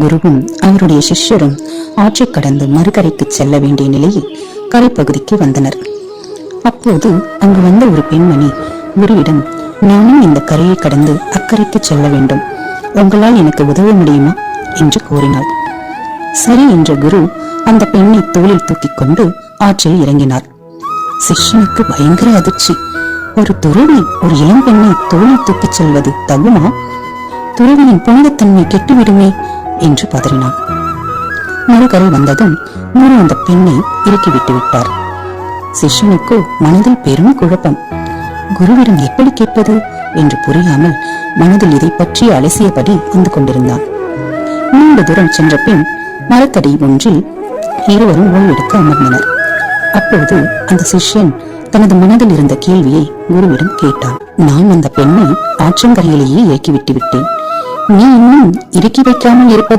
குருவும் அவருடைய சிஷ்யரும் ஆற்றை கடந்து மறுகரைக்கு செல்ல வேண்டிய நிலையில் கரைப்பகுதிக்கு வந்தனர். அப்போது அங்கு வந்த ஒரு பெண்மணி குருவிடம், நானும் இந்த கரையை கடந்து அக்கறைக்கு செல்ல வேண்டும், உங்களால் எனக்கு உதவ முடியுமா என்று கோரினாள். சரி என்ற குரு அந்த பெண்ணை தோளில் தூக்கிக் கொண்டு ஆற்றில் இறங்கினார். சிஷ்யனுக்கு பயங்கர அதிர்ச்சி. ஒரு துறவி ஒரு இளம் பெண்ணை தோளில் தூக்கிச் செல்வது தகுமா? துறவியின் புனிதத்தன்மை கெட்டுவிடுமே என்று பதறினான். மறுகரை வந்ததும் குரு அந்த பெண்ணை இறக்கிவிட்டு விட்டார். சிஷ்யனுக்கோ மனதில் பெரும் குழப்பம். குருவிடம் எப்படி கேட்பது என்று புரியாமல் மனதில் இதை பற்றி அலசியபடி வந்து கொண்டிருந்தான். நீண்ட தூரம் சென்ற பின் மரத்தடி ஒன்றில் இருவரும் ஓய்வெடுக்க அமர்ந்தனர். அப்போது அந்த சிஷ்யன் தனது மனதில் இருந்த கேள்வியை குருவிடம் கேட்டான். நான் அந்த பெண்ணை ஆற்றங்கரையிலேயே இறக்கிவிட்டு விட்டேன், நீ இன்னும் இறக்கி வைக்காமல் இருப்பது